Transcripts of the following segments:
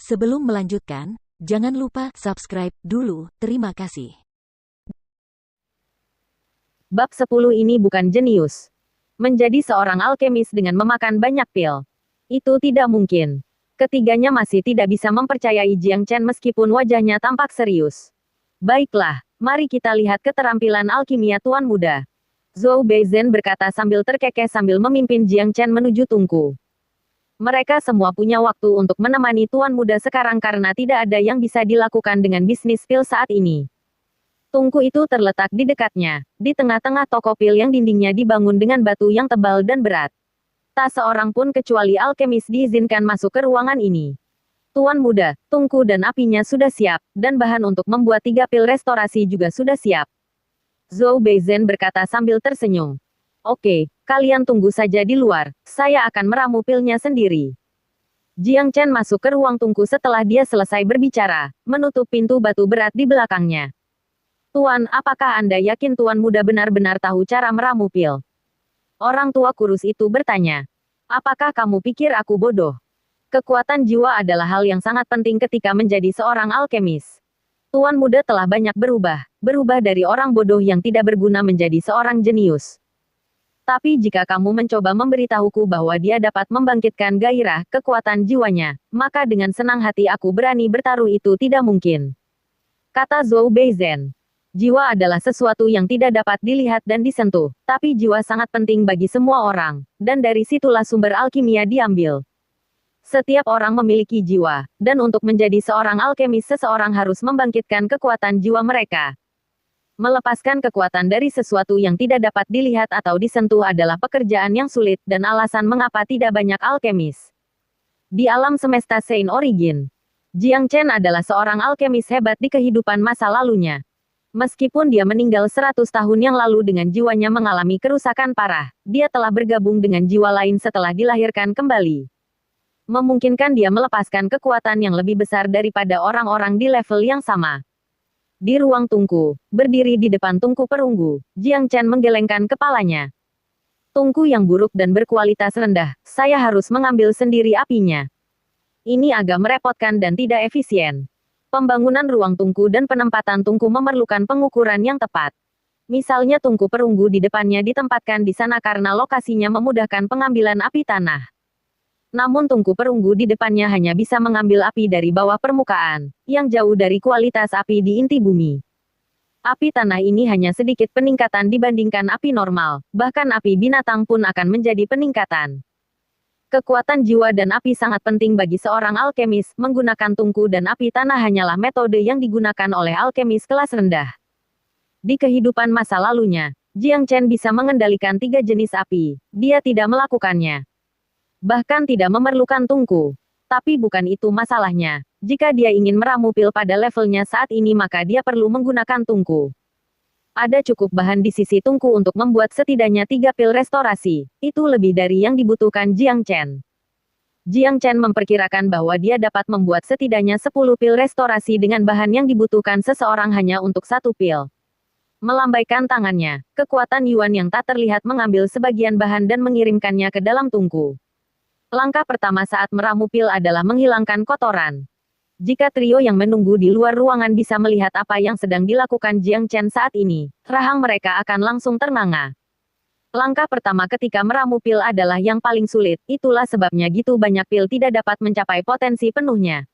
Sebelum melanjutkan, jangan lupa subscribe dulu. Terima kasih. Bab 10 ini bukan jenius. Menjadi seorang alkemis dengan memakan banyak pil. Itu tidak mungkin. Ketiganya masih tidak bisa mempercayai Jiang Chen meskipun wajahnya tampak serius. Baiklah, mari kita lihat keterampilan alkimia Tuan Muda. Zhou Beizhen berkata sambil terkekeh sambil memimpin Jiang Chen menuju tungku. Mereka semua punya waktu untuk menemani Tuan Muda sekarang karena tidak ada yang bisa dilakukan dengan bisnis pil saat ini. Tungku itu terletak di dekatnya, di tengah-tengah toko pil yang dindingnya dibangun dengan batu yang tebal dan berat. Tak seorang pun kecuali alkemis diizinkan masuk ke ruangan ini. Tuan Muda, tungku dan apinya sudah siap, dan bahan untuk membuat 3 pil restorasi juga sudah siap. Zhou Beizhen berkata sambil tersenyum. Oke, kalian tunggu saja di luar, saya akan meramu pilnya sendiri. Jiang Chen masuk ke ruang tungku setelah dia selesai berbicara, menutup pintu batu berat di belakangnya. Tuan, apakah Anda yakin Tuan Muda benar-benar tahu cara meramu pil? Orang tua kurus itu bertanya. Apakah kamu pikir aku bodoh? Kekuatan jiwa adalah hal yang sangat penting ketika menjadi seorang alkemis. Tuan Muda telah banyak berubah dari orang bodoh yang tidak berguna menjadi seorang jenius. Tapi jika kamu mencoba memberitahuku bahwa dia dapat membangkitkan gairah, kekuatan jiwanya, maka dengan senang hati aku berani bertaruh itu tidak mungkin. Kata Zhou Beizhen. Jiwa adalah sesuatu yang tidak dapat dilihat dan disentuh, tapi jiwa sangat penting bagi semua orang, dan dari situlah sumber alkimia diambil. Setiap orang memiliki jiwa, dan untuk menjadi seorang alkemis seseorang harus membangkitkan kekuatan jiwa mereka. Melepaskan kekuatan dari sesuatu yang tidak dapat dilihat atau disentuh adalah pekerjaan yang sulit dan alasan mengapa tidak banyak alkemis. Di alam semesta Saint Origin, Jiang Chen adalah seorang alkemis hebat di kehidupan masa lalunya. Meskipun dia meninggal 100 tahun yang lalu dengan jiwanya mengalami kerusakan parah, dia telah bergabung dengan jiwa lain setelah dilahirkan kembali. Memungkinkan dia melepaskan kekuatan yang lebih besar daripada orang-orang di level yang sama. Di ruang tungku, berdiri di depan tungku perunggu, Jiang Chen menggelengkan kepalanya. Tungku yang buruk dan berkualitas rendah, saya harus mengambil sendiri apinya. Ini agak merepotkan dan tidak efisien. Pembangunan ruang tungku dan penempatan tungku memerlukan pengukuran yang tepat. Misalnya tungku perunggu di depannya ditempatkan di sana karena lokasinya memudahkan pengambilan api tanah. Namun tungku perunggu di depannya hanya bisa mengambil api dari bawah permukaan, yang jauh dari kualitas api di inti bumi. Api tanah ini hanya sedikit peningkatan dibandingkan api normal, bahkan api binatang pun akan menjadi peningkatan. Kekuatan jiwa dan api sangat penting bagi seorang alkemis, menggunakan tungku dan api tanah hanyalah metode yang digunakan oleh alkemis kelas rendah. Di kehidupan masa lalunya, Jiang Chen bisa mengendalikan 3 jenis api, dia tidak melakukannya. Bahkan tidak memerlukan tungku. Tapi bukan itu masalahnya. Jika dia ingin meramu pil pada levelnya saat ini maka dia perlu menggunakan tungku. Ada cukup bahan di sisi tungku untuk membuat setidaknya 3 pil restorasi. Itu lebih dari yang dibutuhkan Jiang Chen. Jiang Chen memperkirakan bahwa dia dapat membuat setidaknya 10 pil restorasi dengan bahan yang dibutuhkan seseorang hanya untuk 1 pil. Melambaikan tangannya, kekuatan Yuan yang tak terlihat mengambil sebagian bahan dan mengirimkannya ke dalam tungku. Langkah pertama saat meramu pil adalah menghilangkan kotoran. Jika trio yang menunggu di luar ruangan bisa melihat apa yang sedang dilakukan Jiang Chen saat ini, rahang mereka akan langsung ternganga. Langkah pertama ketika meramu pil adalah yang paling sulit, itulah sebabnya gitu banyak pil tidak dapat mencapai potensi penuhnya.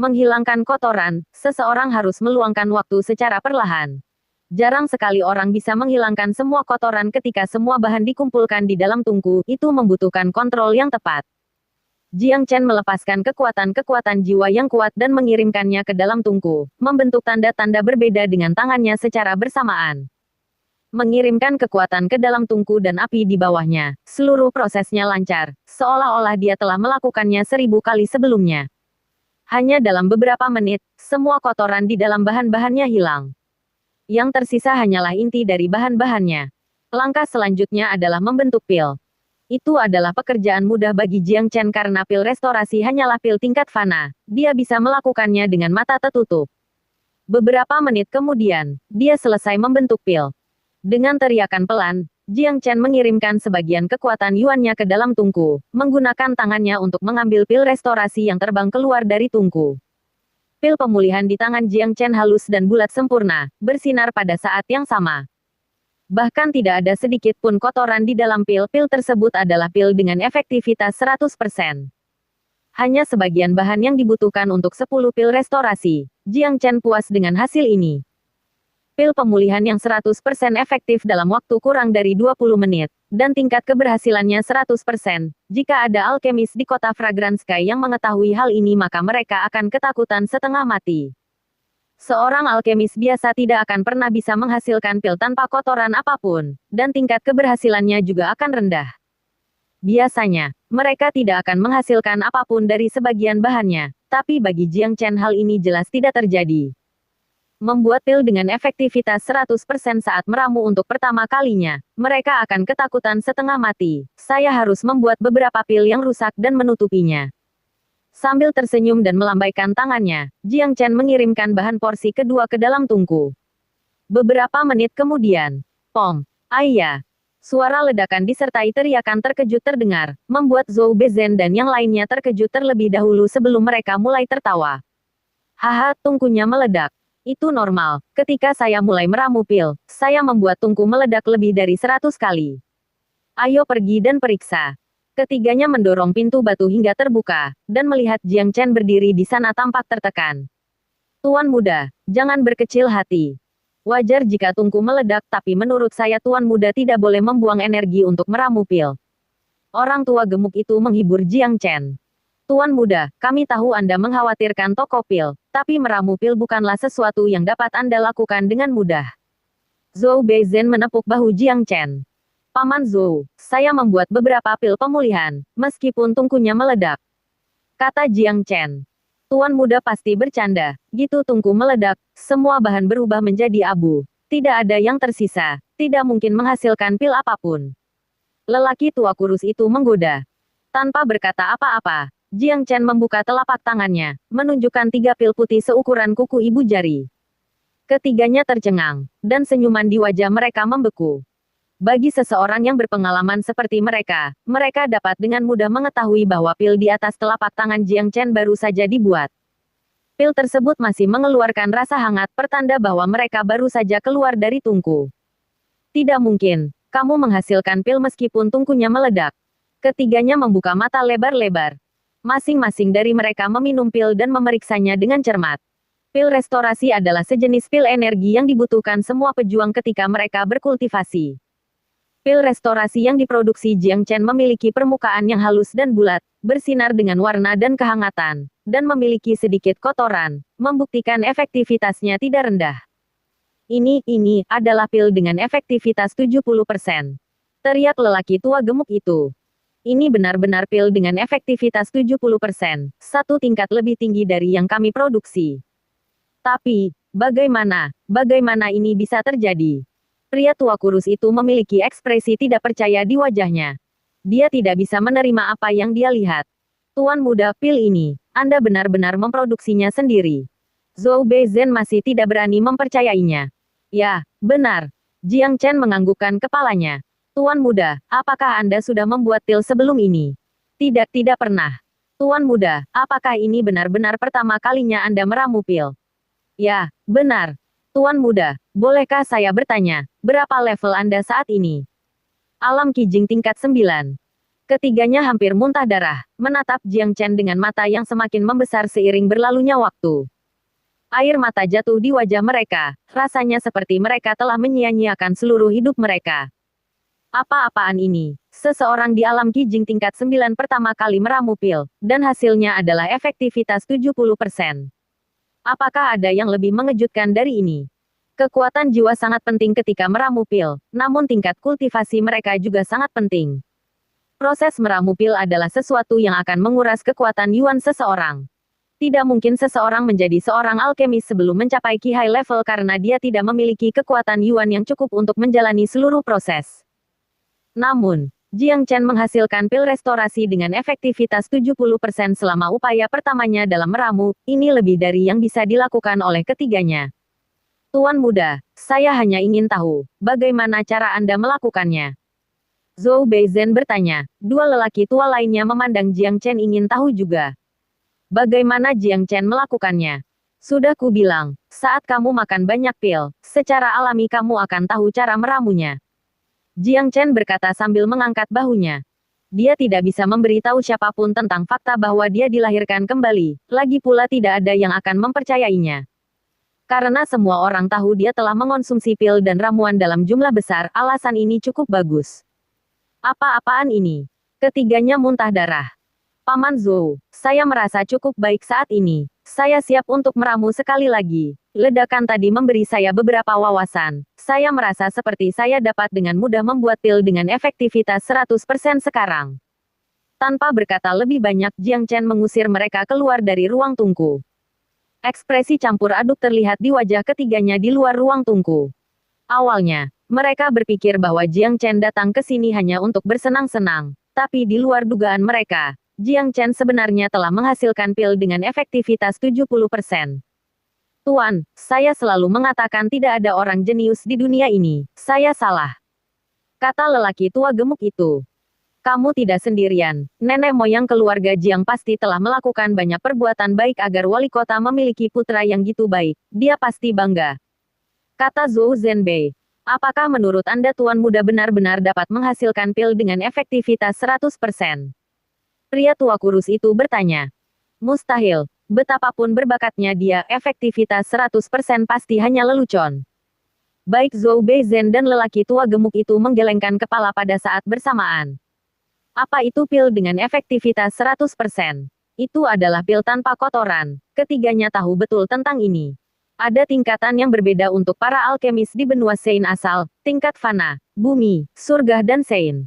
Menghilangkan kotoran, seseorang harus meluangkan waktu secara perlahan. Jarang sekali orang bisa menghilangkan semua kotoran ketika semua bahan dikumpulkan di dalam tungku, itu membutuhkan kontrol yang tepat. Jiang Chen melepaskan kekuatan-kekuatan jiwa yang kuat dan mengirimkannya ke dalam tungku, membentuk tanda-tanda berbeda dengan tangannya secara bersamaan. Mengirimkan kekuatan ke dalam tungku dan api di bawahnya, seluruh prosesnya lancar, seolah-olah dia telah melakukannya 1000 kali sebelumnya. Hanya dalam beberapa menit, semua kotoran di dalam bahan-bahannya hilang. Yang tersisa hanyalah inti dari bahan-bahannya. Langkah selanjutnya adalah membentuk pil. Itu adalah pekerjaan mudah bagi Jiang Chen karena pil restorasi hanyalah pil tingkat fana. Dia bisa melakukannya dengan mata tertutup. Beberapa menit kemudian, dia selesai membentuk pil. Dengan teriakan pelan, Jiang Chen mengirimkan sebagian kekuatan yuannya ke dalam tungku, menggunakan tangannya untuk mengambil pil restorasi yang terbang keluar dari tungku. Pil pemulihan di tangan Jiang Chen halus dan bulat sempurna, bersinar pada saat yang sama. Bahkan tidak ada sedikit pun kotoran di dalam pil-pil tersebut adalah pil dengan efektivitas 100%. Hanya sebagian bahan yang dibutuhkan untuk 10 pil restorasi. Jiang Chen puas dengan hasil ini. Pil pemulihan yang 100% efektif dalam waktu kurang dari 20 menit, dan tingkat keberhasilannya 100%. Jika ada alkemis di kota Fragrance Sky yang mengetahui hal ini maka mereka akan ketakutan setengah mati. Seorang alkemis biasa tidak akan pernah bisa menghasilkan pil tanpa kotoran apapun, dan tingkat keberhasilannya juga akan rendah. Biasanya, mereka tidak akan menghasilkan apapun dari sebagian bahannya, tapi bagi Jiang Chen hal ini jelas tidak terjadi. Membuat pil dengan efektivitas 100% saat meramu untuk pertama kalinya, mereka akan ketakutan setengah mati. Saya harus membuat beberapa pil yang rusak dan menutupinya. Sambil tersenyum dan melambaikan tangannya, Jiang Chen mengirimkan bahan porsi kedua ke dalam tungku. Beberapa menit kemudian, pong, ayah. Suara ledakan disertai teriakan terkejut terdengar, membuat Zhou Bezhen dan yang lainnya terkejut terlebih dahulu sebelum mereka mulai tertawa. Haha, tungkunya meledak. Itu normal, ketika saya mulai meramu pil, saya membuat tungku meledak lebih dari 100 kali. Ayo pergi dan periksa. Ketiganya mendorong pintu batu hingga terbuka, dan melihat Jiang Chen berdiri di sana tampak tertekan. Tuan muda, jangan berkecil hati. Wajar jika tungku meledak, tapi menurut saya Tuan muda tidak boleh membuang energi untuk meramu pil. Orang tua gemuk itu menghibur Jiang Chen. Tuan muda, kami tahu Anda mengkhawatirkan toko pil, tapi meramu pil bukanlah sesuatu yang dapat Anda lakukan dengan mudah. Zhou Bezhen menepuk bahu Jiang Chen. Paman Zhou, saya membuat beberapa pil pemulihan, meskipun tungkunya meledak. Kata Jiang Chen. Tuan muda pasti bercanda, gitu tungku meledak, semua bahan berubah menjadi abu. Tidak ada yang tersisa, tidak mungkin menghasilkan pil apapun. Lelaki tua kurus itu menggoda. Tanpa berkata apa-apa, Jiang Chen membuka telapak tangannya, menunjukkan 3 pil putih seukuran kuku ibu jari. Ketiganya tercengang, dan senyuman di wajah mereka membeku. Bagi seseorang yang berpengalaman seperti mereka, mereka dapat dengan mudah mengetahui bahwa pil di atas telapak tangan Jiang Chen baru saja dibuat. Pil tersebut masih mengeluarkan rasa hangat, pertanda bahwa mereka baru saja keluar dari tungku. Tidak mungkin, kamu menghasilkan pil meskipun tungkunya meledak. Ketiganya membuka mata lebar-lebar. Masing-masing dari mereka meminum pil dan memeriksanya dengan cermat. Pil restorasi adalah sejenis pil energi yang dibutuhkan semua pejuang ketika mereka berkultivasi. Pil restorasi yang diproduksi Jiang Chen memiliki permukaan yang halus dan bulat, bersinar dengan warna dan kehangatan, dan memiliki sedikit kotoran, membuktikan efektivitasnya tidak rendah. Ini adalah pil dengan efektivitas 70%. Teriak lelaki tua gemuk itu. Ini benar-benar pil dengan efektivitas 70%, satu tingkat lebih tinggi dari yang kami produksi. Tapi, bagaimana ini bisa terjadi? Pria tua kurus itu memiliki ekspresi tidak percaya di wajahnya. Dia tidak bisa menerima apa yang dia lihat. Tuan muda, pil ini, Anda benar-benar memproduksinya sendiri. Zhou Bezhen masih tidak berani mempercayainya. Ya, benar. Jiang Chen menganggukkan kepalanya. Tuan muda, apakah Anda sudah membuat pil sebelum ini? Tidak pernah. Tuan muda, apakah ini benar-benar pertama kalinya Anda meramu pil? Ya, benar. Tuan muda, bolehkah saya bertanya, berapa level Anda saat ini? Alam Kijing tingkat 9. Ketiganya hampir muntah darah, menatap Jiang Chen dengan mata yang semakin membesar seiring berlalunya waktu. Air mata jatuh di wajah mereka, rasanya seperti mereka telah menyia-nyiakan seluruh hidup mereka. Apa-apaan ini? Seseorang di alam Kijing tingkat 9 pertama kali meramu pil, dan hasilnya adalah efektivitas 70%. Apakah ada yang lebih mengejutkan dari ini? Kekuatan jiwa sangat penting ketika meramu pil, namun tingkat kultivasi mereka juga sangat penting. Proses meramu pil adalah sesuatu yang akan menguras kekuatan yuan seseorang. Tidak mungkin seseorang menjadi seorang alkemis sebelum mencapai ki high level karena dia tidak memiliki kekuatan yuan yang cukup untuk menjalani seluruh proses. Namun, Jiang Chen menghasilkan pil restorasi dengan efektivitas 70% selama upaya pertamanya dalam meramu, ini lebih dari yang bisa dilakukan oleh ketiganya. Tuan muda, saya hanya ingin tahu, bagaimana cara Anda melakukannya? Zhou Beizhen bertanya. Dua lelaki tua lainnya memandang Jiang Chen ingin tahu juga. Bagaimana Jiang Chen melakukannya? Sudah kubilang, saat kamu makan banyak pil, secara alami kamu akan tahu cara meramunya. Jiang Chen berkata sambil mengangkat bahunya. Dia tidak bisa memberitahu siapapun tentang fakta bahwa dia dilahirkan kembali, lagi pula tidak ada yang akan mempercayainya. Karena semua orang tahu dia telah mengonsumsi pil dan ramuan dalam jumlah besar, alasan ini cukup bagus. Apa-apaan ini? Ketiganya muntah darah. Paman Zhou, saya merasa cukup baik saat ini. Saya siap untuk meramu sekali lagi. Ledakan tadi memberi saya beberapa wawasan. Saya merasa seperti saya dapat dengan mudah membuat pil dengan efektivitas 100% sekarang. Tanpa berkata lebih banyak, Jiang Chen mengusir mereka keluar dari ruang tungku. Ekspresi campur aduk terlihat di wajah ketiganya di luar ruang tungku. Awalnya, mereka berpikir bahwa Jiang Chen datang ke sini hanya untuk bersenang-senang. Tapi di luar dugaan mereka, Jiang Chen sebenarnya telah menghasilkan pil dengan efektivitas 70%. Tuan, saya selalu mengatakan tidak ada orang jenius di dunia ini. Saya salah. Kata lelaki tua gemuk itu. Kamu tidak sendirian. Nenek moyang keluarga Jiang pasti telah melakukan banyak perbuatan baik agar wali kota memiliki putra yang gitu baik. Dia pasti bangga. Kata Zhou Zhenbei. Apakah menurut Anda Tuan Muda benar-benar dapat menghasilkan pil dengan efektivitas 100%? Pria tua kurus itu bertanya. Mustahil. Betapapun berbakatnya dia, efektivitas 100% pasti hanya lelucon. Baik Zhou Beizhen dan lelaki tua gemuk itu menggelengkan kepala pada saat bersamaan. Apa itu pil dengan efektivitas 100%? Itu adalah pil tanpa kotoran. Ketiganya tahu betul tentang ini. Ada tingkatan yang berbeda untuk para alkemis di benua Sein asal, tingkat fana, bumi, surga dan Sein.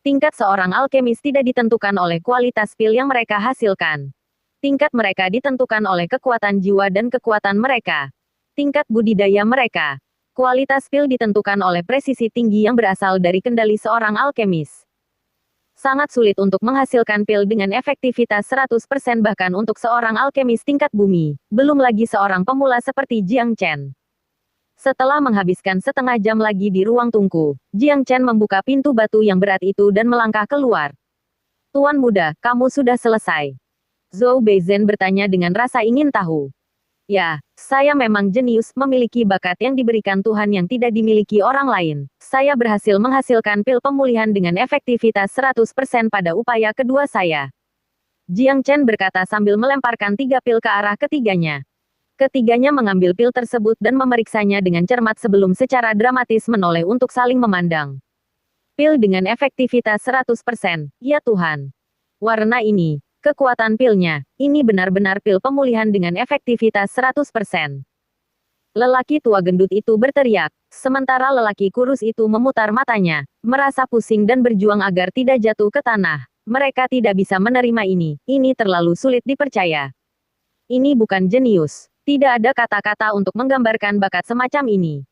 Tingkat seorang alkemis tidak ditentukan oleh kualitas pil yang mereka hasilkan. Tingkat mereka ditentukan oleh kekuatan jiwa dan kekuatan mereka. Tingkat budidaya mereka. Kualitas pil ditentukan oleh presisi tinggi yang berasal dari kendali seorang alkemis. Sangat sulit untuk menghasilkan pil dengan efektivitas 100% bahkan untuk seorang alkemis tingkat bumi, belum lagi seorang pemula seperti Jiang Chen. Setelah menghabiskan setengah jam lagi di ruang tungku, Jiang Chen membuka pintu batu yang berat itu dan melangkah keluar. Tuan muda, kamu sudah selesai. Zhou Beizhen bertanya dengan rasa ingin tahu. Ya, saya memang jenius, memiliki bakat yang diberikan Tuhan yang tidak dimiliki orang lain. Saya berhasil menghasilkan pil pemulihan dengan efektivitas 100% pada upaya kedua saya. Jiang Chen berkata sambil melemparkan 3 pil ke arah ketiganya. Ketiganya mengambil pil tersebut dan memeriksanya dengan cermat sebelum secara dramatis menoleh untuk saling memandang. Pil dengan efektivitas 100%, ya Tuhan. Warna ini. Kekuatan pilnya, ini benar-benar pil pemulihan dengan efektivitas 100%. Lelaki tua gendut itu berteriak, sementara lelaki kurus itu memutar matanya, merasa pusing dan berjuang agar tidak jatuh ke tanah. Mereka tidak bisa menerima ini terlalu sulit dipercaya. Ini bukan jenius, tidak ada kata-kata untuk menggambarkan bakat semacam ini.